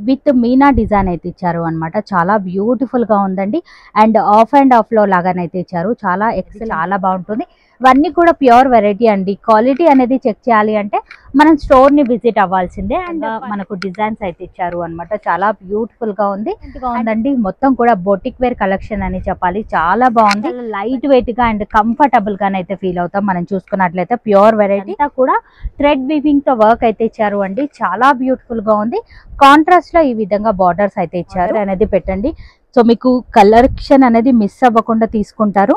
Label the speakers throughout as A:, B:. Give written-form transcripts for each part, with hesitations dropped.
A: With Meena design అయితే ఇచ్చారు అన్నమాట. చాలా బ్యూటిఫుల్ గా ఉందండి. అండ్ ఆఫ్ లో లాగానైతే ఇచ్చారు. చాలా బాగుంటుంది. ఇవన్నీ కూడా ప్యూర్ వెరైటీ అండి. క్వాలిటీ అనేది చెక్ చేయాలి అంటే మనం స్టోర్ ని విజిట్ అవ్వాల్సిందే. అండ్ మనకు డిజైన్స్ అయితే ఇచ్చారు అన్నమాట. చాలా బ్యూటిఫుల్ గా ఉందండి. మొత్తం కూడా బొటిక్ వేర్ కలెక్షన్ అని చెప్పాలి. చాలా బాగుంది. లైట్ వెయిట్ గా అండ్ కంఫర్టబుల్ గా అయితే ఫీల్ అవుతాం మనం చూసుకున్నట్లయితే. ప్యూర్ వెరైటీ కూడా థ్రెడ్ వీవింగ్ తో వర్క్ అయితే ఇచ్చారు అండి. చాలా బ్యూటిఫుల్ గా ఉంది. కాంట్రాస్ట్ లో ఈ విధంగా బార్డర్స్ అయితే ఇచ్చారు అనేది పెట్టండి. సో మీకు కలెక్షన్ అనేది మిస్ అవ్వకుండా తీసుకుంటారు.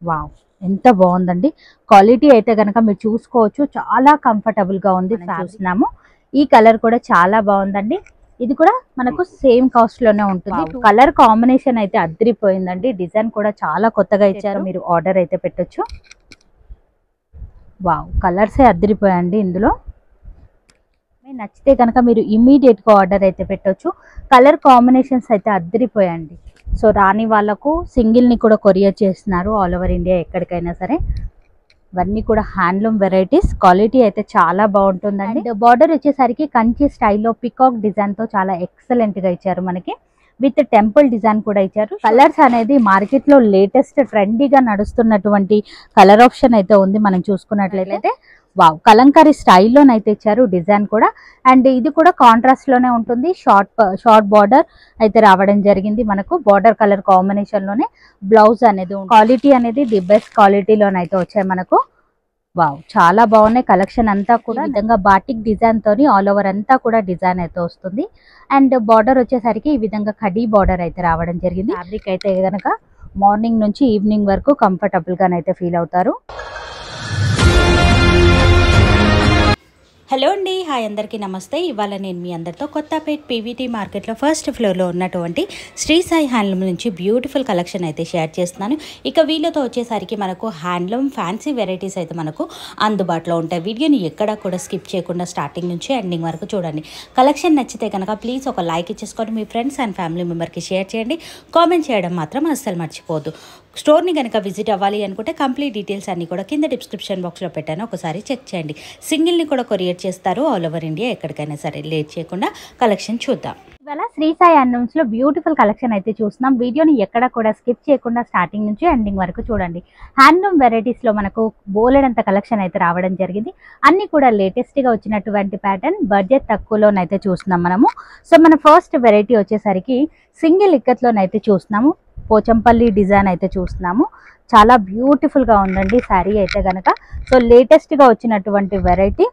A: వావ్, ఎంత బాగుందండి. క్వాలిటీ అయితే కనుక మీరు చూసుకోవచ్చు. చాలా కంఫర్టబుల్ గా ఉంది. చూస్తున్నాము ఈ కలర్ కూడా చాలా బాగుందండి. ఇది కూడా మనకు సేమ్ కాస్ట్ లోనే ఉంటుంది. కలర్ కాంబినేషన్ అయితే అదిరిపోయిందండి. డిజైన్ కూడా చాలా కొత్తగా ఇచ్చారు. మీరు ఆర్డర్ అయితే పెట్టొచ్చు. వావ్, కలర్సే అదిరిపోయండి. ఇందులో నచ్చితే కనుక మీరు ఇమీడియట్ గా ఆర్డర్ అయితే పెట్టొచ్చు. కలర్ కాంబినేషన్స్ అయితే అదిరిపోయండి. సో రాని వాళ్ళకు సింగిల్ ని కూడా కొరియర్ చేస్తున్నారు ఆల్ ఓవర్ ఇండియా ఎక్కడికైనా సరే. ఇవన్నీ కూడా హ్యాండ్లూమ్ వెరైటీస్. క్వాలిటీ అయితే చాలా బాగుంటుందండి. బార్డర్ వచ్చేసరికి కంచి స్టైల్లో పికాక్ డిజైన్ తో చాలా ఎక్సలెంట్ గా ఇచ్చారు మనకి. విత్ టెంపుల్ డిజైన్ కూడా ఇచ్చారు. కలర్స్ అనేది మార్కెట్ లో లేటెస్ట్ ట్రెండీగా నడుస్తున్నటువంటి కలర్ ఆప్షన్ అయితే ఉంది మనం చూసుకున్నట్లయితే. వావ్, కలంకారీ స్టైల్లోనైతే ఇచ్చారు డిజైన్ కూడా. అండ్ ఇది కూడా కాంట్రాస్ట్ లోనే ఉంటుంది. షార్ట్ బార్డర్ అయితే రావడం జరిగింది మనకు. బార్డర్ కలర్ కాంబినేషన్ లోనే బ్లౌజ్ అనేది. క్వాలిటీ అనేది ది బెస్ట్ క్వాలిటీలోనైతే వచ్చాయి మనకు. వావ్, చాలా బాగున్నాయి. కలెక్షన్ అంతా కూడా విధంగా బాటిక్ డిజైన్ తోని ఆల్ ఓవర్ అంతా కూడా డిజైన్ అయితే వస్తుంది. అండ్ బార్డర్ వచ్చేసరికి ఈ విధంగా కడీ బార్డర్ అయితే రావడం జరిగింది. ఫ్యాబ్రిక్ అయితే కనుక మార్నింగ్ నుంచి ఈవినింగ్ వరకు కంఫర్టబుల్ గానైతే ఫీల్ అవుతారు.
B: హలో అండి, హాయ్ అందరికీ నమస్తే. ఇవాళ నేను మీ అందరితో కొత్తపేట్ పీవీటీ మార్కెట్లో ఫస్ట్ ఫ్లోర్లో ఉన్నటువంటి శ్రీ సాయి హ్యాండ్లూమ్ నుంచి బ్యూటిఫుల్ కలెక్షన్ అయితే షేర్ చేస్తున్నాను. ఇక వీళ్ళతో వచ్చేసరికి మనకు హ్యాండ్లూమ్ ఫ్యాన్సీ వెరైటీస్ అయితే మనకు అందుబాటులో ఉంటాయి. వీడియోని ఎక్కడా కూడా స్కిప్ చేయకుండా స్టార్టింగ్ నుంచి ఎండింగ్ వరకు చూడండి. కలెక్షన్ నచ్చితే కనుక ప్లీజ్ ఒక లైక్ ఇచ్చేసుకొని మీ ఫ్రెండ్స్ అండ్ ఫ్యామిలీ మెంబర్కి షేర్ చేయండి. కామెంట్ చేయడం మాత్రం అస్సలు మర్చిపోవద్దు. స్టోర్ని కనుక విజిట్ అవ్వాలి అనుకుంటే కంప్లీట్ డీటెయిల్స్ అన్నీ కూడా కింద డిస్క్రిప్షన్ బాక్స్లో పెట్టాను, ఒకసారి చెక్ చేయండి. సింగిల్ని కూడా కొరియర్ చేస్తారు ఆల్ ఓవర్ ఇండియా ఎక్కడికైనా సరే. లేట్ చేయకుండా కలెక్షన్ చూద్దాం.
A: ఇవాళ శ్రీ సాయి హ్యాండ్లూమ్స్ లో బ్యూటిఫుల్ కలెక్షన్ అయితే చూస్తున్నాం. వీడియోని ఎక్కడ కూడా స్కిప్ చేయకుండా స్టార్టింగ్ నుంచి ఎండింగ్ వరకు చూడండి. హ్యాండ్లూమ్ వెరైటీస్ లో మనకు బోలెడంత కలెక్షన్ అయితే రావడం జరిగింది. అన్ని కూడా లేటెస్ట్ గా వచ్చినటువంటి ప్యాటర్న్, బడ్జెట్ తక్కువలోనైతే చూస్తున్నాం మనము. సో మన ఫస్ట్ వెరైటీ వచ్చేసరికి సింగిల్ ఇక్కత్లోనైతే చూస్తున్నాము. పోచంపల్లి డిజైన్ అయితే చూస్తున్నాము. చాలా బ్యూటిఫుల్ గా ఉందండి శారీ అయితే గనక. సో లేటెస్ట్ గా వచ్చినటువంటి వెరైటీ.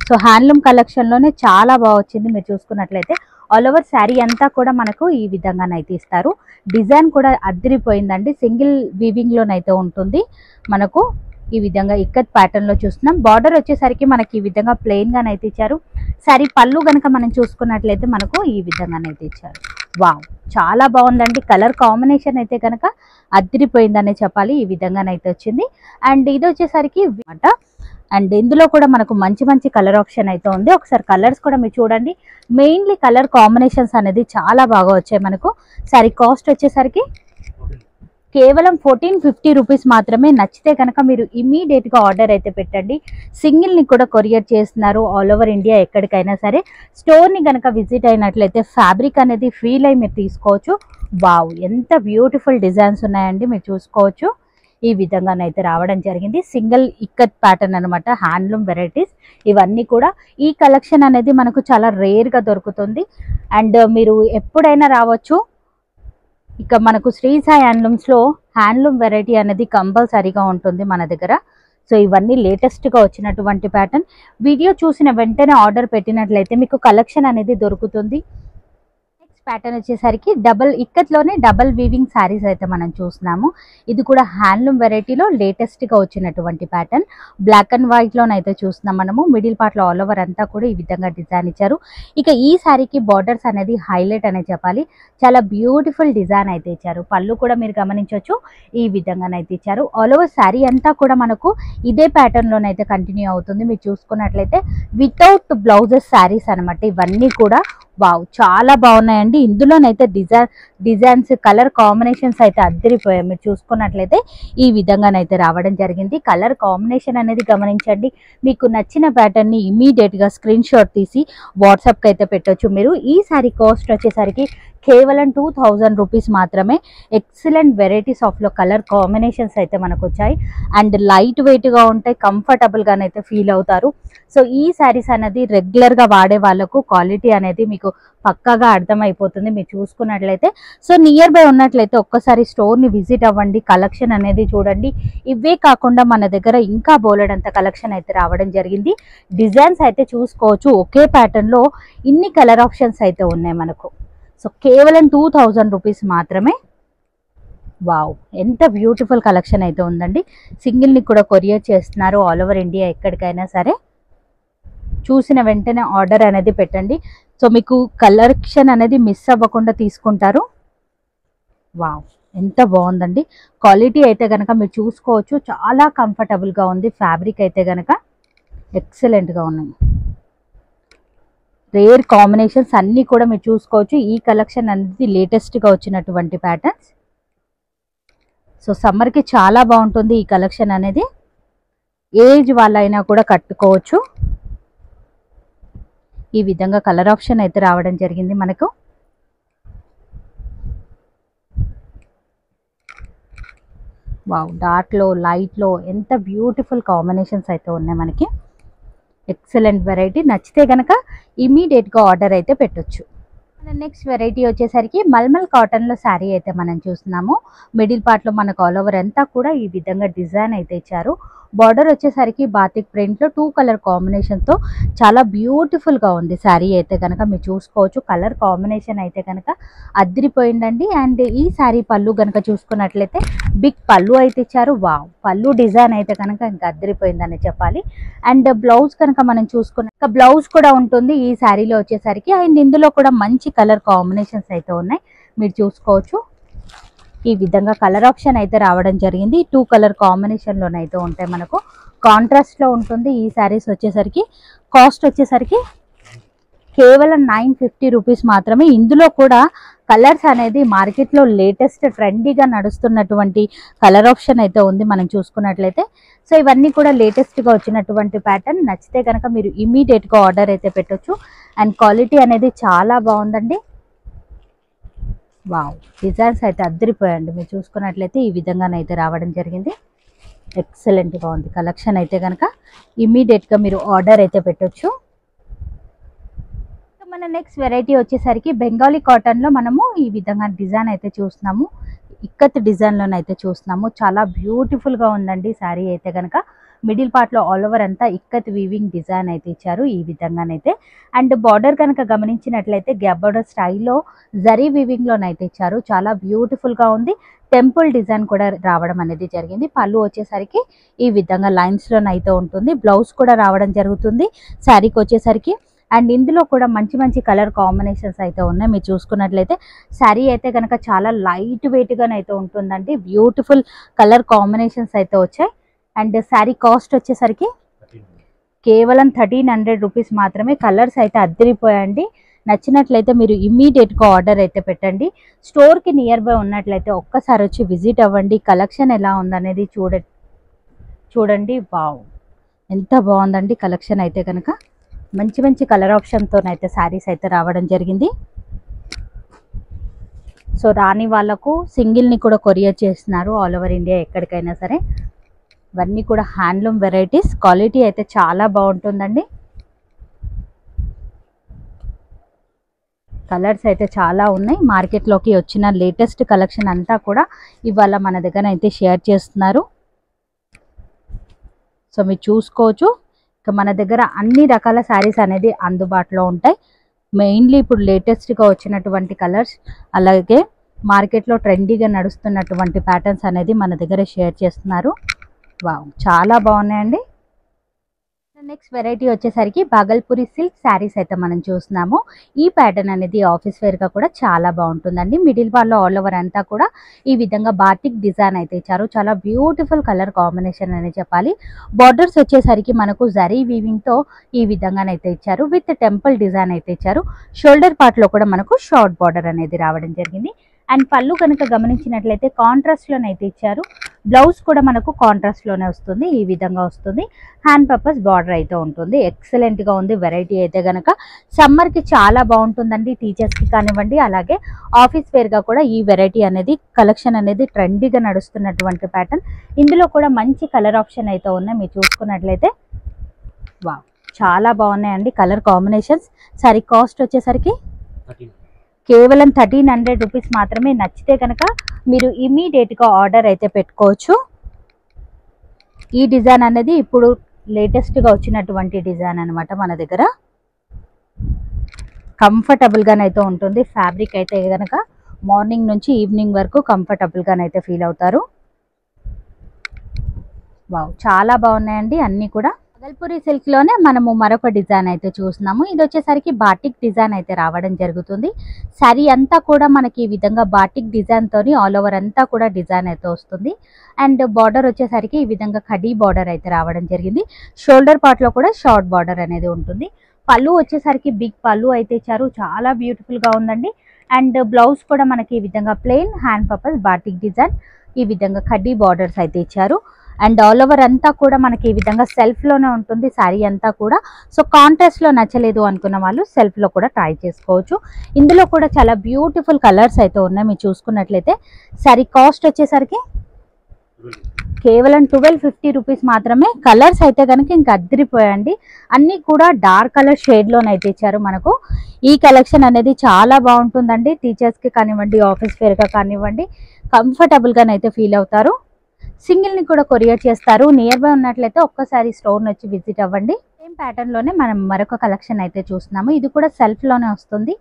A: సో హ్యాండ్లూమ్ కలెక్షన్ లోనే చాలా బాగా వచ్చింది. మీరు చూసుకున్నట్లయితే ఆల్ ఓవర్ శారీ అంతా కూడా మనకు ఈ విధంగానైతే ఇస్తారు. డిజైన్ కూడా అదిరిపోయిందండి. సింగిల్ వీవింగ్ లోనైతే ఉంటుంది మనకు. ఈ విధంగా ఇక్కత్ ప్యాటర్న్ లో చూస్తున్నాం. బార్డర్ వచ్చేసరికి మనకి ఈ విధంగా ప్లెయిన్ గానైతే ఇచ్చారు. శారీ పళ్ళు గనక మనం చూసుకున్నట్లయితే మనకు ఈ విధంగానైతే ఇచ్చారు. వావ్, చాలా బాగుందండి. కలర్ కాంబినేషన్ అయితే కనుక అదిరిపోయిందనే చెప్పాలి. ఈ విధంగానైతే వచ్చింది. అండ్ ఇది వచ్చేసరికి అండ్ ఇందులో కూడా మనకు మంచి మంచి కలర్ ఆప్షన్ అయితే ఉంది. ఒకసారి కలర్స్ కూడా మీరు చూడండి. మెయిన్లీ కలర్ కాంబినేషన్స్ అనేది చాలా బాగా వచ్చాయి మనకు. సారీ కాస్ట్ వచ్చేసరికి కేవలం 1450 రూపీస్ మాత్రమే. నచ్చితే కనుక మీరు ఇమీడియట్ గా ఆర్డర్ అయితే పెట్టండి. సింగిల్ ని కూడా కొరియర్ చేస్తున్నారు ఆల్ ఓవర్ ఇండియా ఎక్కడికైనా సరే. స్టోర్ ని కనుక విజిట్ అయినట్లయితే ఫ్యాబ్రిక్ అనేది ఫీల్ అయి మీరు తీసుకోవచ్చు. వావ్, ఎంత బ్యూటిఫుల్ డిజైన్స్ ఉన్నాయండి. మీరు చూసుకోవచ్చు. ఈ విధంగానైతే రావడం జరిగింది. సింగిల్ ఇక్కత్ ప్యాటర్న్ అనమాట. హ్యాండ్లూమ్ వెరైటీస్ ఇవన్నీ కూడా. ఈ కలెక్షన్ అనేది మనకు చాలా రేర్ గా దొరుకుతుంది. అండ్ మీరు ఎప్పుడైనా రావచ్చు. ఇక మనకు శ్రీ సాయి హ్యాండ్లూమ్స్ లో హ్యాండ్లూమ్ వెరైటీ అనేది కంపల్సరీగా ఉంటుంది మన దగ్గర. సో ఇవన్నీ లేటెస్ట్ గా వచ్చినటువంటి ప్యాటర్న్. వీడియో చూసిన వెంటనే ఆర్డర్ పెట్టినట్లయితే మీకు కలెక్షన్ అనేది దొరుకుతుంది. నెక్స్ట్ ప్యాటర్న్ వచ్చేసరికి డబల్ ఇక్కత్లోనే డబల్ వీవింగ్ శారీస్ అయితే మనం చూస్తున్నాము. ఇది కూడా హ్యాండ్లూమ్ వెరైటీలో లేటెస్ట్ గా వచ్చినటువంటి ప్యాటర్న్. బ్లాక్ అండ్ వైట్ లోనైతే చూస్తున్నాం మనము. మిడిల్ పార్ట్ లో ఆల్ ఓవర్ అంతా కూడా ఈ విధంగా డిజైన్ ఇచ్చారు. ఇక ఈ శారీకి బార్డర్స్ అనేది హైలైట్ అనే చెప్పాలి. చాలా బ్యూటిఫుల్ డిజైన్ అయితే ఇచ్చారు. పళ్ళు కూడా మీరు గమనించవచ్చు. ఈ విధంగానైతే ఇచ్చారు. ఆల్ ఓవర్ శారీ అంతా కూడా మనకు ఇదే ప్యాటర్న్ లోనైతే కంటిన్యూ అవుతుంది. మీరు చూసుకున్నట్లయితే వితౌట్ బ్లౌజెస్ శారీస్ అనమాట ఇవన్నీ కూడా. వావ్, చాలా బాగున్నాయండి. ఇందులోనైతే డిజైన్స్ కలర్ కాంబినేషన్స్ అయితే అద్దరిపోయాయి. మీరు చూసుకున్నట్లయితే ఈ విధంగానైతే రావడం జరిగింది. కలర్ కాంబినేషన్ అనేది గమనించండి. మీకు నచ్చిన ప్యాటర్న్ ని ఇమీడియట్ గా స్క్రీన్ షాట్ తీసి వాట్సాప్ కి అయితే పెట్టొచ్చు. మీరు ఈ సారీ కాస్ట్ వచ్చేసరికి కేవలం 2000 రూపీస్ మాత్రమే. ఎక్సలెంట్ వెరైటీస్ ఆఫ్ లో కలర్ కాంబినేషన్స్ అయితే మనకు వచ్చాయి అండ్ లైట్ వెయిట్ గా ఉంటాయి, కంఫర్టబుల్ గానైతే ఫీల్ అవుతారు. సో ఈ శారీస్ అనేది రెగ్యులర్ గా వాడే వాళ్ళకు క్వాలిటీ అనేది మీకు పక్కాగా అర్థమైపోతుంది. మీరు చూసుకున్నట్లయితే సో నియర్ బై ఉన్నట్లయితే ఒక్కసారి స్టోర్ ని విజిట్ అవ్వండి, కలెక్షన్ అనేది చూడండి. ఇవే కాకుండా మన దగ్గర ఇంకా బోలెడంత కలెక్షన్ అయితే రావడం జరిగింది. డిజైన్స్ అయితే చూసుకోవచ్చు. ఒకే ప్యాటర్న్ లో ఇన్ని కలర్ ఆప్షన్స్ అయితే ఉన్నాయి మనకు. సో కేవలం 2000 రూపీస్ మాత్రమే. వావ్, ఎంత బ్యూటిఫుల్ కలెక్షన్ అయితే ఉందండి. సింగిల్ ని కూడా కొరియర్ చేస్తున్నారు ఆల్ ఓవర్ ఇండియా, ఎక్కడికైనా సరే. చూసిన వెంటనే ఆర్డర్ అనేది పెట్టండి. సో మీకు కలెక్షన్ అనేది మిస్ అవ్వకుండా తీసుకుంటారు. వావ్, ఎంత బాగుందండి. క్వాలిటీ అయితే కనుక మీరు చూసుకోవచ్చు, చాలా కంఫర్టబుల్ గా ఉంది. ఫ్యాబ్రిక్ అయితే కనుక ఎక్సలెంట్ గా ఉన్నాయి. రేర్ కాంబినేషన్స్ అన్నీ కూడా మీరు చూసుకోవచ్చు. ఈ కలెక్షన్ అనేది లేటెస్ట్ గా వచ్చినటువంటి ప్యాటర్న్స్. సో సమ్మర్ కి చాలా బాగుంటుంది ఈ కలెక్షన్ అనేది. ఏజ్ వాళ్ళైనా కూడా కట్టుకోవచ్చు. ఈ విధంగా కలర్ ఆప్షన్ అయితే రావడం జరిగింది మనకు. వావ్, డార్క్ లో లైట్ లో ఎంత బ్యూటిఫుల్ కాంబినేషన్స్ అయితే ఉన్నాయి మనకి. Excellent variety. నచ్చితే కనుక ఇమీడియట్ గా ఆర్డర్ అయితే పెట్టొచ్చు. నెక్స్ట్ వెరైటీ వచ్చేసరికి మల్మల్ కాటన్ లో శారీ అయితే మనం చూస్తున్నాము. మిడిల్ పార్ట్ లో మనకు ఆల్ ఓవర్ అంతా కూడా ఈ విధంగా డిజైన్ అయితే ఇచ్చారు. బార్డర్ వచ్చేసరికి బాతిక్ ప్రింట్ లో 2 కలర్ కాంబినేషన్ తో చాలా బ్యూటిఫుల్ గా ఉంది శారీ అయితే కనుక మీరు చూసుకోవచ్చు. కలర్ కాంబినేషన్ అయితే కనుక అద్దరిపోయిందండి. అండ్ ఈ శారీ పళ్ళు కనుక చూసుకున్నట్లయితే బిగ్ పళ్ళు అయితే ఇచ్చారు. వావ్, పళ్ళు డిజైన్ అయితే కనుక ఇంకా అద్దరిపోయిందని చెప్పాలి. అండ్ బ్లౌజ్ కనుక మనం చూసుకున్నాక బ్లౌజ్ కూడా ఉంటుంది ఈ శారీలో వచ్చేసరికి. అండ్ ఇందులో కూడా మంచి కలర్ కాంబినేషన్స్ అయితే ఉన్నాయి, మీరు చూసుకోవచ్చు. ఈ విధంగా కలర్ ఆప్షన్ అయితే రావడం జరిగింది. 2 కలర్ కాంబినేషన్ లోనైతే ఉంటాయి మనకు. కాంట్రాస్ట్ లో ఉంటుంది ఈ శారీస్ వచ్చేసరికి. కాస్ట్ వచ్చేసరికి కేవలం 950 రూపీస్ మాత్రమే. ఇందులో కూడా కలర్స్ అనేది మార్కెట్ లో లేటెస్ట్ ట్రెండీగా నడుస్తున్నటువంటి కలర్ ఆప్షన్ అయితే ఉంది మనం చూసుకున్నట్లయితే. సో ఇవన్నీ కూడా లేటెస్ట్ గా వచ్చినటువంటి ప్యాటర్న్. నచ్చితే కనుక మీరు ఇమీడియట్ గా ఆర్డర్ అయితే పెట్టొచ్చు. అండ్ క్వాలిటీ అనేది చాలా బాగుందండి. వావ్, డిజైన్స్ అయితే అద్దరిపోయండి. మీరు చూసుకున్నట్లయితే ఈ విధంగానైతే రావడం జరిగింది. ఎక్సలెంట్ గా ఉంది కలెక్షన్ అయితే కనుక ఇమీడియట్ గా మీరు ఆర్డర్ అయితే పెట్టొచ్చు. మన నెక్స్ట్ వెరైటీ వచ్చేసరికి బెంగాలీ కాటన్ లో మనము ఈ విధంగా డిజైన్ అయితే చూస్తున్నాము. ఇక్కత్ డిజైన్ లోనైతే చూస్తున్నాము. చాలా బ్యూటిఫుల్ గా ఉందండి శారీ అయితే కనుక. మిడిల్ పార్ట్ లో ఆల్ ఓవర్ అంతా ఇక్కత్ వీవింగ్ డిజైన్ అయితే ఇచ్చారు ఈ విధంగానైతే. అండ్ బార్డర్ కనుక గమనించినట్లయితే గ్యాప్ బార్డర్ స్టైల్లో జరీ వీవింగ్ లోనైతే ఇచ్చారు. చాలా బ్యూటిఫుల్ గా ఉంది. టెంపుల్ డిజైన్ కూడా రావడం అనేది జరిగింది. పళ్ళు వచ్చేసరికి ఈ విధంగా లైన్స్ లోనైతే ఉంటుంది. బ్లౌజ్ కూడా రావడం జరుగుతుంది శారీకి వచ్చేసరికి. అండ్ ఇందులో కూడా మంచి మంచి కలర్ కాంబినేషన్స్ అయితే ఉన్నాయి. మీరు చూసుకున్నట్లయితే శారీ అయితే కనుక చాలా లైట్ వెయిట్ గానైతే ఉంటుందండి. బ్యూటిఫుల్ కలర్ కాంబినేషన్స్ అయితే వచ్చాయి. అండ్ శారీ కాస్ట్ వచ్చేసరికి కేవలం 1300 రూపీస్ మాత్రమే. కలర్స్ అయితే అద్దరిపోయండి. నచ్చినట్లయితే మీరు ఇమీడియట్ గా ఆర్డర్ అయితే పెట్టండి. స్టోర్ కి నియర్ బై ఉన్నట్లయితే ఒక్కసారి వచ్చి విజిట్ అవ్వండి. కలెక్షన్ ఎలా ఉందనేది చూడండి. వావ్, ఎంత బాగుందండి కలెక్షన్ అయితే కనుక. మంచి మంచి కలర్ ఆప్షన్తోనైతే శారీస్ అయితే రావడం జరిగింది. సో రాని వాళ్ళకు సింగిల్ని కూడా కొరియర్ చేస్తున్నారు ఆల్ ఓవర్ ఇండియా, ఎక్కడికైనా సరే. ఇవన్నీ కూడా హ్యాండ్లూమ్ వెరైటీస్. క్వాలిటీ అయితే చాలా బాగుంటుందండి. కలర్స్ అయితే చాలా ఉన్నాయి. మార్కెట్లోకి వచ్చిన లేటెస్ట్ కలెక్షన్ అంతా కూడా ఇవాళ మన దగ్గర అయితే షేర్ చేస్తున్నారు. సో మీరు చూసుకోవచ్చు. ఇక మన దగ్గర అన్ని రకాల శారీస్ అనేది అందుబాటులో ఉంటాయి. మెయిన్లీ ఇప్పుడు లేటెస్ట్గా వచ్చినటువంటి కలర్స్, అలాగే మార్కెట్లో ట్రెండీగా నడుస్తున్నటువంటి ప్యాటర్న్స్ అనేది మన దగ్గర షేర్ చేస్తున్నారు. వావ్, చాలా బాగున్నాయండి. నెక్స్ట్ వెరైటీ వచ్చేసరికి భాగల్పూరి సిల్క్ శారీస్ అయితే మనం చూస్తున్నాము. ఈ ప్యాటర్న్ అనేది ఆఫీస్ వేర్ గా కూడా చాలా బాగుంటుందండి. మిడిల్ పార్ట్ లో ఆల్ ఓవర్ అంతా కూడా ఈ విధంగా బాటిక్ డిజైన్ అయితే ఇచ్చారు. చాలా బ్యూటిఫుల్ కలర్ కాంబినేషన్ అని చెప్పాలి. బార్డర్స్ వచ్చేసరికి మనకు జరీ వీవింగ్ తో ఈ విధంగానైతే ఇచ్చారు. విత్ టెంపుల్ డిజైన్ అయితే ఇచ్చారు. షోల్డర్ పార్ట్ లో కూడా మనకు షార్ట్ బార్డర్ అనేది రావడం జరిగింది. అండ్ పళ్ళు కనుక గమనించినట్లయితే కాంట్రాస్ట్లోనైతే ఇచ్చారు. బ్లౌజ్ కూడా మనకు కాంట్రాస్ట్లోనే వస్తుంది, ఈ విధంగా వస్తుంది. హ్యాండ్ పర్పస్ బార్డర్ అయితే ఉంటుంది. ఎక్సలెంట్గా ఉంది వెరైటీ అయితే కనుక. సమ్మర్కి చాలా బాగుంటుందండి, టీచర్స్కి కానివ్వండి, అలాగే ఆఫీస్ వేర్గా కూడా ఈ వెరైటీ అనేది కలెక్షన్ అనేది ట్రెండీగా నడుస్తున్నటువంటి ప్యాటర్న్. ఇందులో కూడా మంచి కలర్ ఆప్షన్ అయితే ఉన్నాయి. మీరు చూసుకున్నట్లయితే వావ్ చాలా బాగున్నాయండి కలర్ కాంబినేషన్స్. సారీ కాస్ట్ వచ్చేసరికి కేవలం 1300 రూపీస్ మాత్రమే. నచ్చితే కనుక మీరు ఇమీడియట్గా ఆర్డర్ అయితే పెట్టుకోవచ్చు. ఈ డిజైన్ అనేది ఇప్పుడు లేటెస్ట్గా వచ్చినటువంటి డిజైన్ అనమాట. మన దగ్గర కంఫర్టబుల్గానైతే ఉంటుంది. ఫ్యాబ్రిక్ అయితే కనుక మార్నింగ్ నుంచి ఈవినింగ్ వరకు కంఫర్టబుల్గానైతే ఫీల్ అవుతారు. వావ్ చాలా బాగున్నాయండి అన్నీ కూడా. బగల్పూరి సిల్క్ లోనే మనము మరొక డిజైన్ అయితే చూస్తున్నాము. ఇది వచ్చేసరికి బాటిక్ డిజైన్ అయితే రావడం జరుగుతుంది. శారీ అంతా కూడా మనకి ఈ విధంగా బాటిక్ డిజైన్ తోని ఆల్ ఓవర్ అంతా కూడా డిజైన్ అయితే వస్తుంది. అండ్ బార్డర్ వచ్చేసరికి ఈ విధంగా కడీ బార్డర్ అయితే రావడం జరిగింది. షోల్డర్ పార్ట్ లో కూడా షార్ట్ బార్డర్ అనేది ఉంటుంది. పళ్ళు వచ్చేసరికి బిగ్ పళ్ళు అయితే ఇచ్చారు, చాలా బ్యూటిఫుల్ గా ఉందండి. అండ్ బ్లౌజ్ కూడా మనకి ఈ విధంగా plain hand purpose batik design, ఈ విధంగా కడ్డీ బార్డర్స్ అయితే ఇచ్చారు. అండ్ ఆల్ ఓవర్ అంతా కూడా మనకి ఈ విధంగా సెల్ఫ్ లోనే ఉంటుంది శారీ అంతా కూడా. సో కాంట్రాస్ట్ లో నచ్చలేదు అనుకున్న వాళ్ళు సెల్ఫ్ లో కూడా ట్రై చేసుకోవచ్చు. ఇందులో కూడా చాలా బ్యూటిఫుల్ కలర్స్ అయితే ఉన్నాయి. మీరు చూసుకున్నట్లయితే శారీ కాస్ట్ వచ్చేసరికి కేవలం 1250 రూపీస్ మాత్రమే. కలర్స్ అయితే కనుక ఇంకా అద్దరిపోయండి. అన్నీ కూడా డార్క్ కలర్ షేడ్ లోనైతే ఇచ్చారు మనకు. ఈ కలెక్షన్ అనేది చాలా బాగుంటుందండి. టీచర్స్ కి కానివ్వండి, ఆఫీస్ వేర్ గా కానివ్వండి, కంఫర్టబుల్ గానైతే ఫీల్ అవుతారు. సింగిల్ ని కూడా కొరియర్ చేస్తారు. నియర్ బై ఉన్నట్లయితే ఒక్కసారి స్టోర్ వచ్చి విజిట్ అవ్వండి. సేమ్ ప్యాటర్న్ లోనే మనం మరొక కలెక్షన్ అయితే చూస్తున్నాము. ఇది కూడా సెల్ఫ్ లోనే వస్తుంది.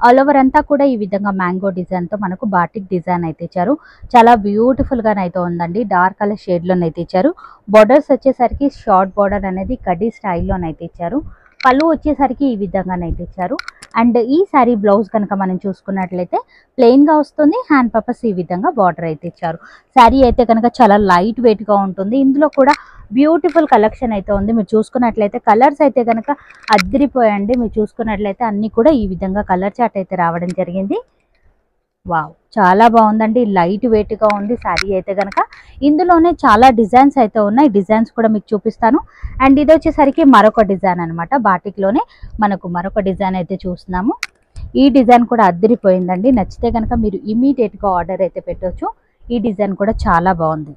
A: ఆల్ ఓవర్ అంతా కూడా ఈ విధంగా మ్యాంగో డిజైన్ తో మనకు బాటిక్ డిజైన్ అయితే ఇచ్చారు. చాలా బ్యూటిఫుల్ గానైతే ఉందండి. డార్క్ కలర్ షేడ్ లోనైతే ఇచ్చారు. బోర్డర్స్ వచ్చేసరికి షార్ట్ బోర్డర్ అనేది కడ్డీ స్టైల్లోనైతే ఇచ్చారు. పళ్ళు వచ్చేసరికి ఈ విధంగానైతే ఇచ్చారు. అండ్ ఈ శారీ బ్లౌజ్ కనుక మనం చూసుకున్నట్లయితే ప్లెయిన్ గా వస్తుంది. హ్యాండ్ పర్పస్ ఈ విధంగా బార్డర్ అయితే ఇచ్చారు. శారీ అయితే కనుక చాలా లైట్ వెయిట్ గా ఉంటుంది. ఇందులో కూడా బ్యూటిఫుల్ కలెక్షన్ అయితే ఉంది. మీరు చూసుకున్నట్లయితే కలర్స్ అయితే కనుక అద్దరిపోయండి. మీరు చూసుకున్నట్లయితే అన్ని కూడా ఈ విధంగా కలర్ చార్ట్ అయితే రావడం జరిగింది. వావ్ చాలా బాగుందండి. లైట్ వెయిట్ గా ఉంది శారీ అయితే కనుక. ఇందులోనే చాలా డిజైన్స్ అయితే ఉన్నాయి. డిజైన్స్ కూడా మీకు చూపిస్తాను. అండ్ ఇది వచ్చేసరికి మరొక డిజైన్ అనమాట. బాటిక్ లోనే మనకు మరొక డిజైన్ అయితే చూస్తున్నాము. ఈ డిజైన్ కూడా అద్దరిపోయిందండి. నచ్చితే కనుక మీరు ఇమీడియట్ గా ఆర్డర్ అయితే పెట్టవచ్చు. ఈ డిజైన్ కూడా చాలా బాగుంది.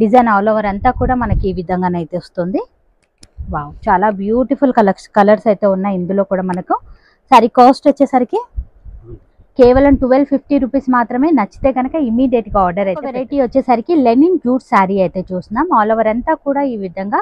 A: డిజైన్ ఆల్ ఓవర్ అంతా కూడా మనకి ఈ విధంగానైతే వస్తుంది. వావ్ చాలా బ్యూటిఫుల్ కలర్స్ అయితే ఉన్నాయి. ఇందులో కూడా మనకు శారీ కాస్ట్ వచ్చేసరికి కేవలం 1250 రూపీస్ మాత్రమే. నచ్చితే కనుక ఇమీడియట్ గా ఆర్డర్ అయితే. వెరైటీ వచ్చేసరికి లెనిన్ జూట్ శారీ అయితే చూస్తున్నాం. ఆల్ ఓవర్ అంతా కూడా ఈ విధంగా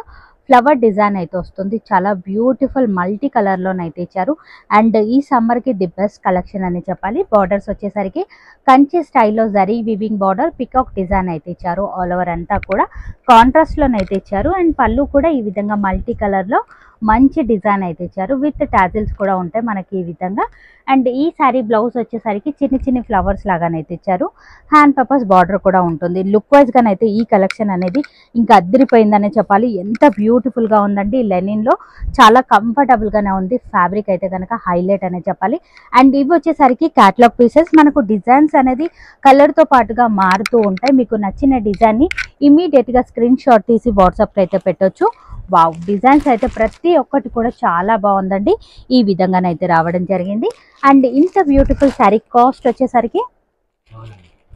A: ఫ్లవర్ డిజైన్ అయితే వస్తుంది. చాలా బ్యూటిఫుల్ మల్టీ కలర్ లోనైతే ఇచ్చారు. అండ్ ఈ సమ్మర్ కి ది బెస్ట్ కలెక్షన్ అని చెప్పాలి. బార్డర్స్ వచ్చేసరికి కంచి స్టైల్లో zari weaving border peacock design అయితే ఇచ్చారు. ఆల్ ఓవర్ అంతా కూడా కాంట్రాస్ట్ లోనైతే ఇచ్చారు. అండ్ పళ్ళు కూడా ఈ విధంగా మల్టీ కలర్ లో మంచి డిజైన్ అయితే ఇచ్చారు. విత్ టాజిల్స్ కూడా ఉంటాయి మనకి ఈ విధంగా. అండ్ ఈ శారీ బ్లౌజ్ వచ్చేసరికి చిన్ని ఫ్లవర్స్ లాగానైతే ఇచ్చారు. హ్యాండ్ పర్పస్ బార్డర్ కూడా ఉంటుంది. లుక్ వైజ్ గానైతే ఈ కలెక్షన్ అనేది ఇంకా అద్దరిపోయిందనే చెప్పాలి. ఎంత బ్యూటిఫుల్ గా ఉందండి. లెనిన్ లో చాలా కంఫర్టబుల్ గానే ఉంది. ఫ్యాబ్రిక్ అయితే కనుక హైలైట్ అనే చెప్పాలి. అండ్ ఇవి వచ్చేసరికి క్యాటలాగ్ పీసెస్. మనకు డిజైన్స్ అనేది కలర్ తో పాటుగా మారుతూ ఉంటాయి. మీకు నచ్చిన డిజైన్ ని ఇమీడియట్ గా స్క్రీన్ షాట్ తీసి వాట్సాప్ అయితే పెట్టొచ్చు. వావ్ డిజైన్స్ అయితే ప్రతి ఒక్కటి కూడా చాలా బాగుందండి. ఈ విధంగానైతే రావడం జరిగింది. అండ్ ఇంత బ్యూటిఫుల్ శారీ కాస్ట్ వచ్చేసరికి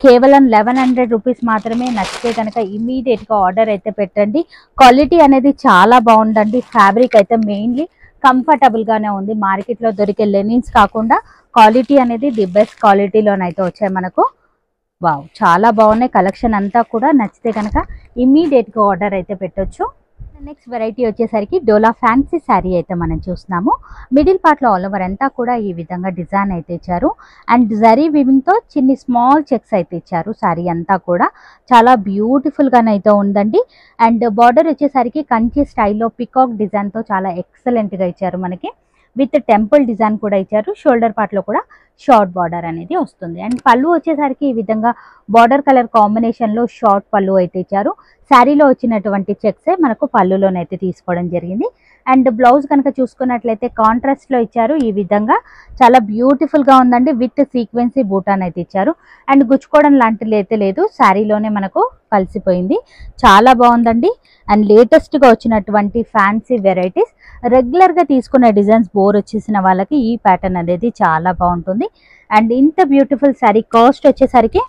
A: కేవలం 1100 రూపీస్ మాత్రమే. నచ్చితే కనుక ఇమీడియట్ గా ఆర్డర్ అయితే పెట్టండి. క్వాలిటీ అనేది చాలా బాగుందండి. ఫ్యాబ్రిక్ అయితే మెయిన్లీ కంఫర్టబుల్ గానే ఉంది. మార్కెట్ లో దొరికే లెనిన్స్ కాకుండా క్వాలిటీ అనేది ది బెస్ట్ క్వాలిటీలోనైతే వచ్చాయి మనకు. వావ్ చాలా బాగున్నాయి కలెక్షన్ అంతా కూడా. నచ్చితే కనుక ఇమీడియట్ గా ఆర్డర్ అయితే పెట్టొచ్చు. నెక్స్ట్ వెరైటీ వచ్చేసరికి డోలా ఫ్యాన్సీ శారీ అయితే మనం చూస్తున్నాము. మిడిల్ పార్ట్ లో ఆల్ ఓవర్ అంతా కూడా ఈ విధంగా డిజైన్ అయితే ఇచ్చారు. అండ్ జరీ వివింగ్ తో చిన్ని స్మాల్ చెక్స్ అయితే ఇచ్చారు. శారీ అంతా కూడా చాలా బ్యూటిఫుల్ గానైతే ఉందండి. అండ్ బార్డర్ వచ్చేసరికి కంచి స్టైల్లో పికాక్ డిజైన్ తో చాలా ఎక్సలెంట్ గా ఇచ్చారు మనకి. విత్ టెంపుల్ డిజైన్ కూడా ఇచ్చారు. షోల్డర్ పార్ట్ లో కూడా షార్ట్ బార్డర్ అనేది వస్తుంది. అండ్ పళ్ళు వచ్చేసరికి ఈ విధంగా బార్డర్ కలర్ కాంబినేషన్ లో షార్ట్ పళ్ళు అయితే ఇచ్చారు. శారీలో వచ్చినటువంటి చెక్సే మనకు పళ్ళులోనైతే తీసుకోవడం జరిగింది. అండ్ బ్లౌజ్ కనుక చూసుకున్నట్లయితే కాంట్రాస్ట్ లో ఇచ్చారు. ఈ విధంగా చాలా బ్యూటిఫుల్ గా ఉందండి. విత్ సీక్వెన్సీ బూటాన్ అయితే ఇచ్చారు. అండ్ గుచ్చుకోవడం లాంటిది అయితే లేదు, శారీలోనే మనకు కలిసిపోయింది. చాలా బాగుందండి. అండ్ లేటెస్ట్ గా వచ్చినటువంటి ఫ్యాన్సీ వెరైటీస్, రెగ్యులర్ గా తీసుకున్న డిజైన్స్ బోర్ వచ్చేసిన వాళ్ళకి ఈ ప్యాటర్న్ అనేది చాలా బాగుంటుంది. అండ్ ఇంత బ్యూటిఫుల్ శారీ కాస్ట్ వచ్చేసరికి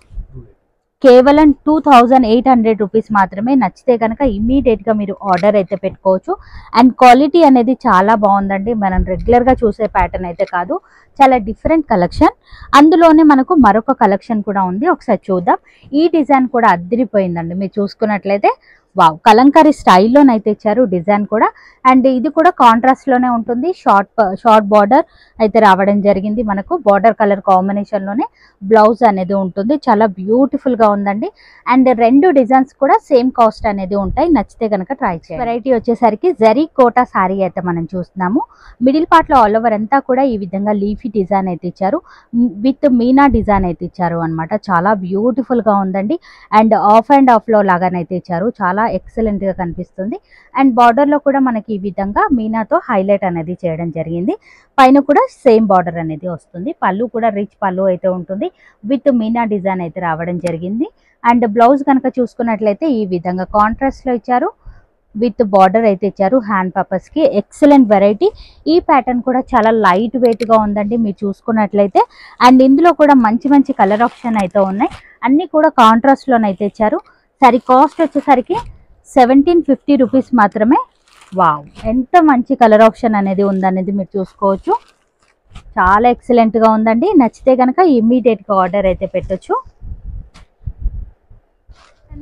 A: కేవలం 2800 రూపీస్ మాత్రమే. నచ్చితే కనుక ఇమీడియట్ గా మీరు ఆర్డర్ అయితే పెట్టుకోవచ్చు. అండ్ క్వాలిటీ అనేది చాలా బాగుందండి. మనం రెగ్యులర్ గా చూసే ప్యాటర్న్ అయితే కాదు, చాలా డిఫరెంట్ కలెక్షన్. అందులోనే మనకు మరొక కలెక్షన్ కూడా ఉంది, ఒకసారి చూద్దాం. ఈ డిజైన్ కూడా అదిరిపోయిందండి. మీరు చూసుకున్నట్లయితే వావ్, కలంకారీ స్టైల్లోనైతే ఇచ్చారు డిజైన్ కూడా. అండ్ ఇది కూడా కాంట్రాస్ట్ లోనే ఉంటుంది. షార్ట్ బార్డర్ అయితే రావడం జరిగింది. మనకు బార్డర్ కలర్ కాంబినేషన్ లోనే బ్లౌజ్ అనేది ఉంటుంది. చాలా బ్యూటిఫుల్ గా ఉందండి. అండ్ రెండు డిజైన్స్ కూడా సేమ్ కాస్ట్ అనేది ఉంటాయి. నచ్చితే కనుక ట్రై చేయండి. వెరైటీ వచ్చేసరికి జరీ కోటా శారీ అయితే మనం చూస్తున్నాము. మిడిల్ పార్ట్ లో ఆల్ ఓవర్ అంతా కూడా ఈ విధంగా లీఫీ డిజైన్ అయితే ఇచ్చారు. విత్ మీనా డిజైన్ అయితే ఇచ్చారు అనమాట. చాలా బ్యూటిఫుల్ గా ఉందండి. అండ్ ఆఫ్ అండ్ ఆఫ్ లో లాగానైతే ఇచ్చారు. చాలా ఎక్సలెంట్ గా కనిపిస్తుంది. అండ్ బార్డర్ లో కూడా మనకి ఈ విధంగా మీనాతో హైలైట్ అనేది చేయడం జరిగింది. పైన కూడా సేమ్ బార్డర్ అనేది వస్తుంది. పళ్ళు కూడా రిచ్ పళ్ళు అయితే ఉంటుంది. విత్ మీనా డిజైన్ అయితే రావడం జరిగింది. అండ్ బ్లౌజ్ కనుక చూసుకున్నట్లయితే ఈ విధంగా కాంట్రాస్ట్ లో ఇచ్చారు. విత్ బార్డర్ అయితే ఇచ్చారు హ్యాండ్ పర్పస్ కి. Excellent variety. ఈ ప్యాటర్న్ కూడా చాలా లైట్ వెయిట్ గా ఉందండి మీరు చూసుకున్నట్లయితే. అండ్ ఇందులో కూడా మంచి మంచి కలర్ ఆప్షన్ అయితే ఉన్నాయి. అన్ని కూడా కాంట్రాస్ట్ లోనైతే ఇచ్చారు. సరి కాస్ట్ వచ్చేసరికి 1750 రూపీస్ మాత్రమే. వావ్, ఎంత మంచి కలర్ ఆప్షన్ అనేది ఉందనేది మీరు చూసుకోవచ్చు. చాలా ఎక్సలెంట్ గా ఉందండి. నచ్చితే కనుక ఇమ్మీడియట్ గా ఆర్డర్ అయితే పెట్టొచ్చు.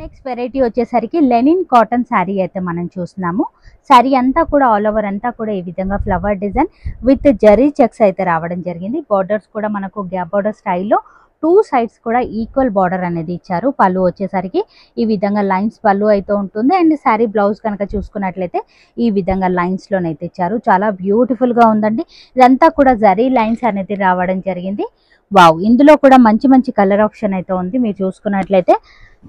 A: నెక్స్ట్ వెరైటీ వచ్చేసరికి లెనిన్ కాటన్ శారీ అయితే మనం చూస్తున్నాము. శారీ అంతా కూడా ఆల్ ఓవర్ అంతా కూడా ఈ విధంగా flower design with zari checks అయితే రావడం జరిగింది. బార్డర్స్ కూడా మనకు గ్యాప్ బార్డర్ స్టైల్లో 2 సైడ్స్ కూడా ఈక్వల్ బార్డర్ అనేది ఇచ్చారు. పళ్ళు వచ్చేసరికి ఈ విధంగా లైన్స్ పళ్ళు అయితే ఉంటుంది. అండ్ శారీ బ్లౌజ్ కనుక చూసుకున్నట్లయితే ఈ విధంగా లైన్స్ లోనైతే ఇచ్చారు. చాలా బ్యూటిఫుల్ గా ఉందండి. ఇదంతా కూడా జరీ లైన్స్ అనేది రావడం జరిగింది. వావ్, ఇందులో కూడా మంచి మంచి కలర్ ఆప్షన్ అయితే ఉంది. మీరు చూసుకున్నట్లయితే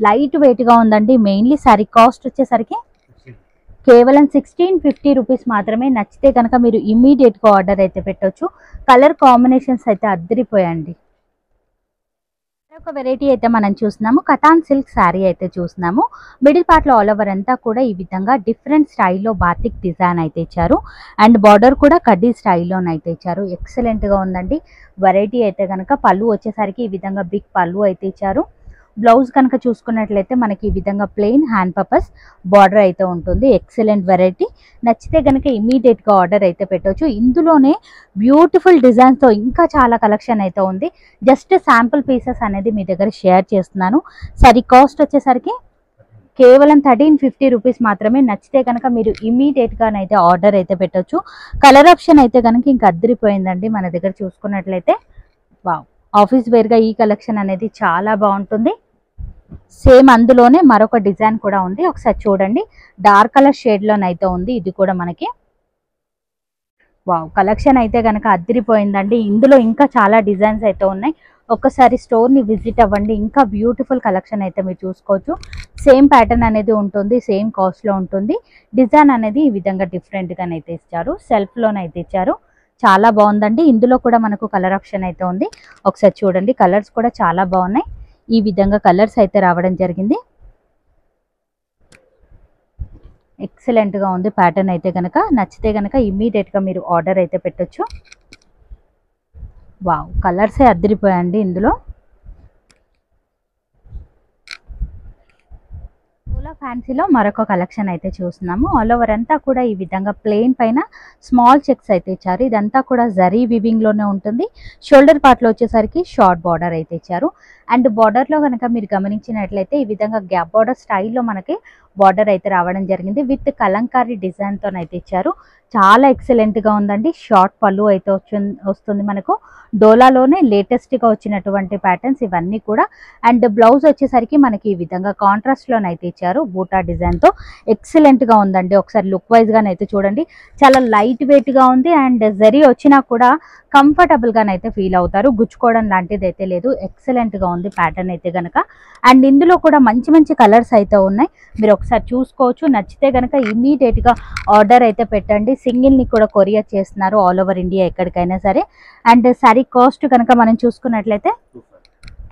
A: లైట్ వెయిట్ గా ఉందండి. మెయిన్లీ శారీ కాస్ట్ వచ్చేసరికి కేవలం 1650 రూపీస్ మాత్రమే. నచ్చితే కనుక మీరు ఇమ్మీడియట్ గా ఆర్డర్ అయితే పెట్టొచ్చు. కలర్ కాంబినేషన్స్ అయితే అద్దరిపోయండి. ఒక వెరైటీ అయితే మనం చూస్తున్నాము. కటాన్ సిల్క్ శారీ అయితే చూస్తున్నాము. మిడిల్ పార్ట్ లో ఆల్ ఓవర్ అంతా కూడా ఈ విధంగా డిఫరెంట్ స్టైల్లో బాతిక్ డిజైన్ అయితే ఇచ్చారు. అండ్ బార్డర్ కూడా కడ్డీ స్టైల్లోనైతే ఇచ్చారు. ఎక్సలెంట్ గా ఉందండి వెరైటీ అయితే కనుక. పళ్ళు వచ్చేసరికి ఈ విధంగా బిగ్ పళ్ళు అయితే ఇచ్చారు. బ్లౌజ్ కనుక చూసుకున్నట్లయితే మనకి ఈ విధంగా ప్లెయిన్ హ్యాండ్ పర్పస్ బార్డర్ అయితే ఉంటుంది. Excellent variety. నచ్చితే కనుక ఇమీడియట్ గా ఆర్డర్ అయితే పెట్టవచ్చు. ఇందులోనే బ్యూటిఫుల్ డిజైన్స్ తో ఇంకా చాలా కలెక్షన్ అయితే ఉంది. జస్ట్ శాంపుల్ పీసెస్ అనేది మీ దగ్గర షేర్ చేస్తున్నాను. సరి కాస్ట్ వచ్చేసరికి కేవలం 1350 రూపీస్ మాత్రమే. నచ్చితే కనుక మీరు ఇమీడియట్ గానైతే ఆర్డర్ అయితే పెట్టొచ్చు. కలర్ ఆప్షన్ అయితే కనుక ఇంకా అద్దరిపోయిందండి మన దగ్గర చూసుకున్నట్లయితే. వావ్, ఆఫీస్ వేర్ గా ఈ కలెక్షన్ అనేది చాలా బాగుంటుంది. సేమ్ అందులోనే మరొక డిజైన్ కూడా ఉంది, ఒకసారి చూడండి. డార్క్ కలర్ షేడ్ లోనైతే ఉంది. ఇది కూడా మనకి వావ్, కలెక్షన్ అయితే కనుక అద్దరిపోయిందండి. ఇందులో ఇంకా చాలా డిజైన్స్ అయితే ఉన్నాయి. ఒక్కసారి స్టోర్ ని విజిట్ అవ్వండి. ఇంకా బ్యూటిఫుల్ కలెక్షన్ అయితే మీరు చూసుకోవచ్చు. సేమ్ ప్యాటర్న్ అనేది ఉంటుంది, సేమ్ కాస్ట్ లో ఉంటుంది. డిజైన్ అనేది ఈ విధంగా డిఫరెంట్ గానైతే ఇచ్చారు. సెల్ఫ్ లోనైతే ఇచ్చారు. చాలా బాగుందండి. ఇందులో కూడా మనకు కలర్ ఆప్షన్ అయితే ఉంది, ఒకసారి చూడండి. కలర్స్ కూడా చాలా బాగున్నాయి. ఈ విధంగా కలర్స్ అయితే రావడం జరిగింది. ఎక్సలెంట్ గా ఉంది ప్యాటర్న్ అయితే కనుక. నచ్చితే కనుక ఇమ్మీడియట్ గా మీరు ఆర్డర్ అయితే పెట్టొచ్చు. వావ్, కలర్సే అద్దరిపోయండి ఇందులో. ఫ్యాన్సీలో మరొక కలెక్షన్ అయితే చూస్తున్నాము. ఆల్ ఓవర్ అంతా కూడా ఈ విధంగా ప్లెయిన్ పైన స్మాల్ చెక్స్ అయితే ఇచ్చారు. ఇదంతా కూడా జరీ వీవింగ్ లోనే ఉంటుంది. షోల్డర్ పార్ట్ లో వచ్చేసరికి షార్ట్ బార్డర్ అయితే ఇచ్చారు. అండ్ బార్డర్ లో కనుక మీరు గమనించినట్లయితే ఈ విధంగా గ్యాప్ బార్డర్ స్టైల్లో మనకి బార్డర్ అయితే రావడం జరిగింది. విత్ కలంకారీ డిజైన్ తోనైతే ఇచ్చారు. చాలా ఎక్సలెంట్ గా ఉందండి. షార్ట్ పళ్ళు అయితే వస్తుంది మనకు. డోలాలోనే లేటెస్ట్ గా వచ్చినటువంటి ప్యాటర్న్స్ ఇవన్నీ కూడా. అండ్ బ్లౌజ్ వచ్చేసరికి మనకి ఈ విధంగా కాంట్రాస్ట్ లోనైతే ఇచ్చారు బూటా డిజైన్ తో. ఎక్సలెంట్ గా ఉందండి. ఒకసారి లుక్ వైజ్ గానైతే చూడండి. చాలా లైట్ వెయిట్ గా ఉంది. అండ్ జరీ వచ్చినా కూడా కంఫర్టబుల్ గానైతే ఫీల్ అవుతారు. గుచ్చుకోవడం లాంటిది అయితే లేదు. ఎక్సలెంట్ గా ఉంది ప్యాటర్న్ అయితే గనక. అండ్ ఇందులో కూడా మంచి మంచి కలర్స్ అయితే ఉన్నాయి. మీరు ఒకసారి చూసుకోవచ్చు. నచ్చితే గనక ఇమీడియట్ గా ఆర్డర్ అయితే పెట్టండి. సింగిల్ ని కూడా కొరియర్ చేస్తున్నారు ఆల్ ఓవర్ ఇండియా ఎక్కడికైనా సరే. అండ్ సారీ కాస్ట్ కనుక మనం చూసుకున్నట్లయితే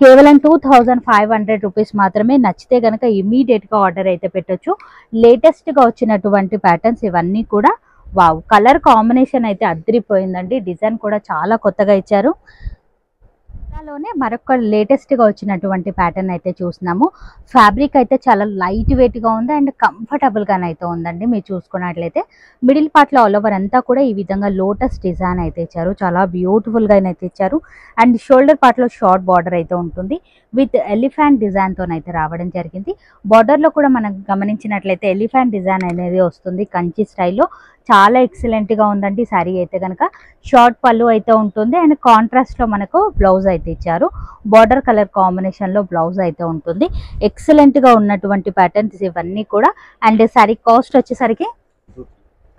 A: కేవలం 2500 రూపీస్ మాత్రమే. నచ్చితే కనుక ఇమీడియట్గా ఆర్డర్ అయితే పెట్టొచ్చు. లేటెస్ట్గా వచ్చినటువంటి ప్యాటర్న్స్ ఇవన్నీ కూడా. వావ్, కలర్ కాంబినేషన్ అయితే అదిరిపోయిందండి. డిజైన్ కూడా చాలా కొత్తగా ఇచ్చారు. లోనే మరొక లేటెస్ట్గా వచ్చినటువంటి ప్యాటర్న్ అయితే చూస్తున్నాము. ఫ్యాబ్రిక్ అయితే చాలా లైట్ వెయిట్గా ఉంది అండ్ కంఫర్టబుల్గానైతే ఉందండి. మీరు చూసుకున్నట్లయితే మిడిల్ పార్ట్లో ఆల్ ఓవర్ అంతా కూడా ఈ విధంగా లోటస్ డిజైన్ అయితే ఇచ్చారు. చాలా బ్యూటిఫుల్గా అయితే ఇచ్చారు. అండ్ షోల్డర్ పార్ట్లో షార్ట్ బార్డర్ అయితే ఉంటుంది విత్ ఎలిఫెంట్ డిజైన్తోనైతే రావడం జరిగింది. బార్డర్లో కూడా మనం గమనించినట్లయితే ఎలిఫెంట్ డిజైన్ అనేది వస్తుంది కంచి స్టైల్లో. చాలా ఎక్సలెంట్గా ఉందండి. శారీ అయితే కనుక షార్ట్ పళ్ళు అయితే ఉంటుంది అండ్ కాంట్రాస్ట్లో మనకు బ్లౌజ్ అయితే ఇచ్చారు. బార్డర్ కలర్ కాంబినేషన్లో బ్లౌజ్ అయితే ఉంటుంది. ఎక్సలెంట్గా ఉన్నటువంటి ప్యాటర్న్స్ ఇవన్నీ కూడా. అండ్ శారీ కాస్ట్ వచ్చేసరికి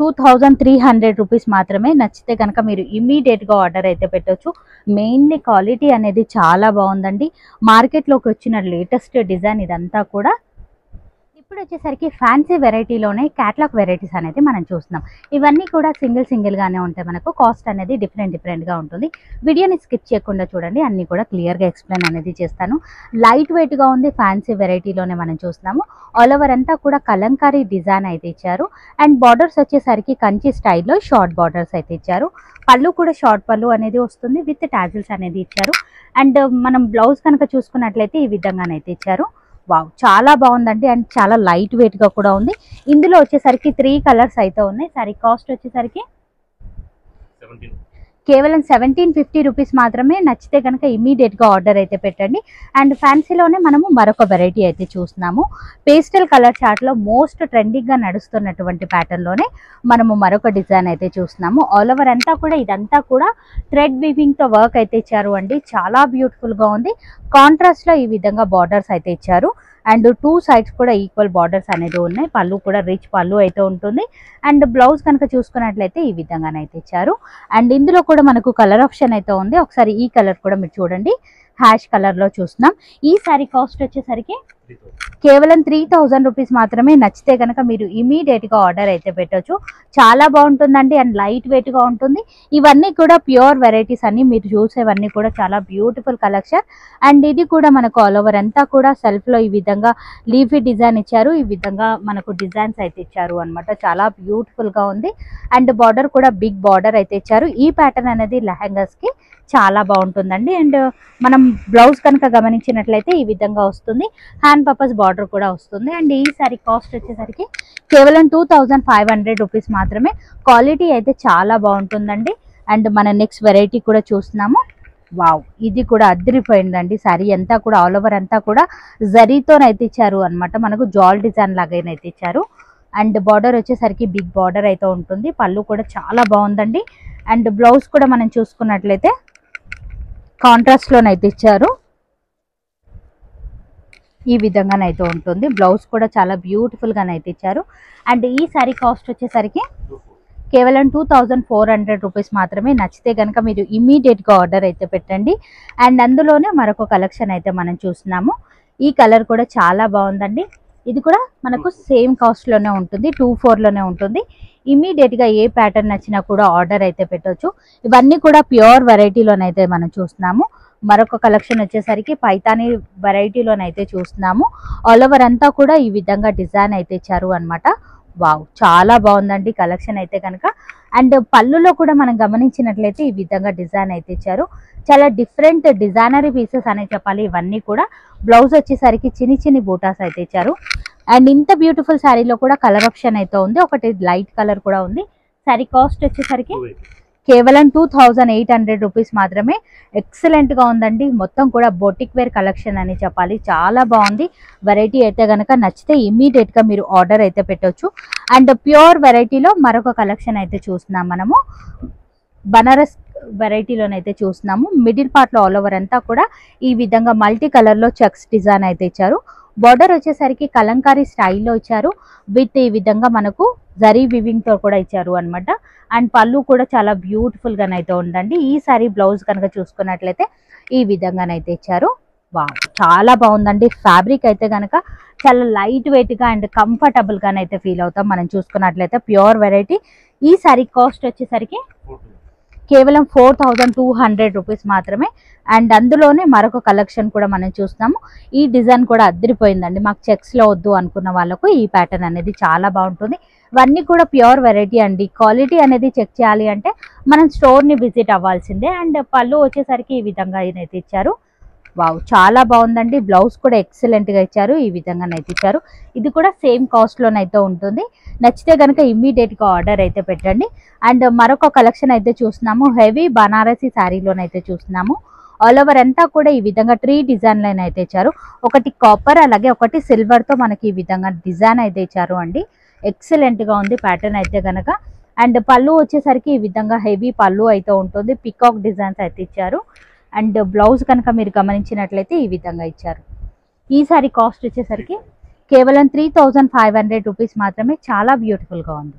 A: 2300 రూపీస్ మాత్రమే. నచ్చితే కనుక మీరు ఇమీడియట్గా ఆర్డర్ అయితే పెట్టొచ్చు. మెయిన్లీ క్వాలిటీ అనేది చాలా బాగుందండి. మార్కెట్లోకి వచ్చిన లేటెస్ట్ డిజైన్ ఇదంతా కూడా. ఇప్పుడు వచ్చేసరికి ఫ్యాన్సీ వెరైటీలోనే క్యాట్లాగ్ వెరైటీస్ అనేది మనం చూస్తున్నాం. ఇవన్నీ కూడా సింగిల్గానే ఉంటాయి. మనకు కాస్ట్ అనేది డిఫరెంట్గా ఉంటుంది. వీడియోని స్కిప్ చేయకుండా చూడండి, అన్నీ కూడా క్లియర్గా ఎక్స్ప్లెయిన్ అనేది చేస్తాను. లైట్ వెయిట్గా ఉంది. ఫ్యాన్సీ వెరైటీలోనే మనం చూస్తున్నాము. ఆల్ ఓవర్ అంతా కూడా కలంకారీ డిజైన్ అయితే ఇచ్చారు. అండ్ బార్డర్స్ వచ్చేసరికి కంచి స్టైల్లో షార్ట్ బార్డర్స్ అయితే ఇచ్చారు. పళ్ళు కూడా షార్ట్ పళ్ళు అనేది వస్తుంది విత్ టాజిల్స్ అనేది ఇచ్చారు. అండ్ మనం బ్లౌజ్ కనుక చూసుకున్నట్లయితే ఈ విధంగానైతే ఇచ్చారు. వావ్, చాలా బాగుందండి. అండ్ చాలా లైట్ వెయిట్గా కూడా ఉంది. ఇందులో వచ్చేసరికి 3 కలర్స్ అయితే ఉన్నాయి. సారీ కాస్ట్ వచ్చేసరికి కేవలం 1750 రూపీస్ మాత్రమే. నచ్చితే కనుక ఇమీడియట్గా ఆర్డర్ అయితే పెట్టండి. అండ్ ఫ్యాన్సీలోనే మనము మరొక వెరైటీ అయితే చూస్తున్నాము. పేస్టల్ కలర్ చార్ట్లో మోస్ట్ ట్రెండింగ్గా నడుస్తున్నటువంటి ప్యాటర్న్లోనే మనము మరొక డిజైన్ అయితే చూస్తున్నాము. ఆల్ ఓవర్ అంతా కూడా ఇదంతా కూడా థ్రెడ్ వీవింగ్తో వర్క్ అయితే ఇచ్చారు అండి. చాలా బ్యూటిఫుల్గా ఉంది. కాంట్రాస్ట్లో ఈ విధంగా బార్డర్స్ అయితే ఇచ్చారు. అండ్ 2 సైడ్స్ కూడా ఈక్వల్ బార్డర్స్ అనేది ఉన్నాయి. పళ్ళు కూడా రిచ్ పళ్ళు అయితే ఉంటుంది. అండ్ బ్లౌజ్ కనుక చూసుకున్నట్లయితే ఈ విధంగానైతే ఇచ్చారు. అండ్ ఇందులో కూడా మనకు కలర్ ఆప్షన్ అయితే ఉంది. ఒకసారి ఈ కలర్ కూడా మీరు చూడండి, హ్యాష్ కలర్లో చూస్తున్నాం. ఈ సారీ కాస్ట్ వచ్చేసరికి కేవలం 3000 రూపీస్ మాత్రమే. నచ్చితే కనుక మీరు ఇమీడియట్గా ఆర్డర్ అయితే పెట్టొచ్చు. చాలా బాగుంటుందండి అండ్ లైట్ వెయిట్గా ఉంటుంది. ఇవన్నీ కూడా ప్యూర్ వెరైటీస్ అన్ని మీరు చూసేవన్నీ కూడా చాలా బ్యూటిఫుల్ కలెక్షన్. అండ్ ఇది కూడా మనకు ఆల్ ఓవర్ అంతా కూడా సెల్ఫ్లో ఈ విధంగా లీఫీ డిజైన్ ఇచ్చారు. ఈ విధంగా మనకు డిజైన్స్ అయితే ఇచ్చారు అనమాట. చాలా బ్యూటిఫుల్గా ఉంది. అండ్ బార్డర్ కూడా బిగ్ బార్డర్ అయితే ఇచ్చారు. ఈ ప్యాటర్న్ అనేది లెహంగాస్కి చాలా బాగుంటుందండి. అండ్ మనం బ్లౌజ్ కనుక గమనించినట్లయితే ఈ విధంగా వస్తుంది. హ్యాండ్ పర్పస్ బార్డర్ కూడా వస్తుంది. అండ్ ఈ సారీ కాస్ట్ వచ్చేసరికి కేవలం 2500 రూపీస్ మాత్రమే. క్వాలిటీ అయితే చాలా బాగుంటుందండి. అండ్ మన నెక్స్ట్ వెరైటీ కూడా చూస్తున్నాము. వావ్, ఇది కూడా అదిరిపోయిందండి. సారీ అంతా కూడా ఆల్ ఓవర్ అంతా కూడా జరీతోనైతే ఇచ్చారు అనమాట. మనకు జాల్ డిజైన్ లాగానైతే ఇచ్చారు. అండ్ బార్డర్ వచ్చేసరికి బిగ్ బార్డర్ అయితే ఉంటుంది. పళ్ళు కూడా చాలా బాగుందండి. అండ్ బ్లౌజ్ కూడా మనం చూసుకున్నట్లయితే కాంట్రాస్ట్లోనైతే ఇచ్చారు. ఈ విధంగానైతే ఉంటుంది. బ్లౌజ్ కూడా చాలా బ్యూటిఫుల్గానైతే ఇచ్చారు. అండ్ ఈ సారీ కాస్ట్ వచ్చేసరికి కేవలం 2400 రూపీస్ మాత్రమే. నచ్చితే కనుక మీరు ఇమీడియట్గా ఆర్డర్ అయితే పెట్టండి. అండ్ అందులోనే మరొక కలెక్షన్ అయితే మనం చూస్తున్నాము. ఈ కలర్ కూడా చాలా బాగుందండి. ఇది కూడా మనకు సేమ్ కాస్ట్లోనే ఉంటుంది, 24లోనే ఉంటుంది. ఇమీడియట్గా ఏ ప్యాటర్న్ నచ్చినా కూడా ఆర్డర్ అయితే పెట్టవచ్చు. ఇవన్నీ కూడా ప్యూర్ వెరైటీలోనైతే మనం చూస్తున్నాము. మరొక కలెక్షన్ వచ్చేసరికి పైతానీ వెరైటీలోనైతే చూస్తున్నాము. ఆల్ ఓవర్ అంతా కూడా ఈ విధంగా డిజైన్ అయితే ఇచ్చారు అనమాట. వావ్, చాలా బాగుందండి కలెక్షన్ అయితే కనుక. అండ్ పళ్ళులో కూడా మనం గమనించినట్లయితే ఈ విధంగా డిజైన్ అయితే ఇచ్చారు. చాలా డిఫరెంట్ డిజైనరీ పీసెస్ అనే చెప్పాలి ఇవన్నీ కూడా. బ్లౌజ్ వచ్చేసరికి చిన్ని బూటాస్ అయితే ఇచ్చారు. అండ్ ఇంత బ్యూటిఫుల్ శారీలో కూడా కలర్ ఆప్షన్ అయితే ఉంది. ఒకటి లైట్ కలర్ కూడా ఉంది. శారీ కాస్ట్ వచ్చేసరికి కేవలం 2800 రూపీస్ మాత్రమే. ఎక్సలెంట్గా ఉందండి. మొత్తం కూడా బొటిక్ వేర్ కలెక్షన్ అని చెప్పాలి. చాలా బాగుంది. వెరైటీ అయితే కనుక నచ్చితే ఇమీడియట్గా మీరు ఆర్డర్ అయితే పెట్టవచ్చు. అండ్ ప్యూర్ వెరైటీలో మరొక కలెక్షన్ అయితే చూస్తున్నాం మనము. బనారస్ వెరైటీలోనైతే చూస్తున్నాము. మిడిల్ పార్ట్లో ఆల్ ఓవర్ అంతా కూడా ఈ విధంగా మల్టీ కలర్లో చెక్స్ డిజైన్ అయితే ఇచ్చారు. బార్డర్ వచ్చేసరికి కలంకారీ స్టైల్లో ఇచ్చారు. విత్ ఈ విధంగా మనకు జరీ వివింగ్తో కూడా ఇచ్చారు అనమాట. అండ్ పళ్ళు కూడా చాలా బ్యూటిఫుల్గానైతే ఉందండి. ఈ సారీ బ్లౌజ్ కనుక చూసుకున్నట్లయితే ఈ విధంగానైతే ఇచ్చారు. వావ్, చాలా బాగుందండి. ఫ్యాబ్రిక్ అయితే కనుక చాలా లైట్ వెయిట్ గా అండ్ కంఫర్టబుల్ గానైతే ఫీల్ అవుతాం. మనం చూసుకున్నట్లయితే ప్యూర్ వెరైటీ. ఈ సారీ కాస్ట్ వచ్చేసరికి కేవలం 4200 రూపీస్ మాత్రమే. అండ్ అందులోనే మరొక కలెక్షన్ కూడా మనం చూస్తున్నాము. ఈ డిజైన్ కూడా అద్దరిపోయిందండి. మాకు చెక్స్ లో వద్దు అనుకున్న వాళ్ళకు ఈ ప్యాటర్న్ అనేది చాలా బాగుంటుంది. ఇవన్నీ కూడా ప్యూర్ వెరైటీ అండి. క్వాలిటీ అనేది చెక్ చేయాలి అంటే మనం స్టోర్ ని విజిట్ అవ్వాల్సిందే. అండ్ పళ్ళు వచ్చేసరికి ఈ విధంగా అయితే ఇచ్చారు. వావ్, చాలా బాగుందండి. బ్లౌజ్ కూడా ఎక్సలెంట్ గా ఇచ్చారు. ఈ విధంగానైతే ఇచ్చారు. ఇది కూడా సేమ్ కాస్ట్ లోనైతే ఉంటుంది. నచ్చితే కనుక ఇమ్మీడియట్ గా ఆర్డర్ అయితే పెట్టండి. అండ్ మరొక కలెక్షన్ అయితే చూస్తున్నాము. హెవీ బనారసి శారీలోనైతే చూస్తున్నాము. ఆల్ ఓవర్ అంతా కూడా ఈ విధంగా ట్రీ డిజైన్ లైన్ అయితే ఇచ్చారు. ఒకటి కాపర్ అలాగే ఒకటి సిల్వర్ తో మనకి ఈ విధంగా డిజైన్ అయితే ఇచ్చారు అండి. ఎక్సలెంట్ గా ఉంది ప్యాటర్న్ అయితే గనక. అండ్ పళ్ళు వచ్చేసరికి ఈ విధంగా హెవీ పళ్ళు అయితే ఉంటుంది. పికాక్ డిజైన్స్ అయితే ఇచ్చారు. అండ్ బ్లౌజ్ కనుక మీరు గమనించినట్లయితే ఈ విధంగా ఇచ్చారు. ఈ సారీ కాస్ట్ వచ్చేసరికి కేవలం 3500 రూపీస్ మాత్రమే. చాలా బ్యూటిఫుల్ గా ఉంది.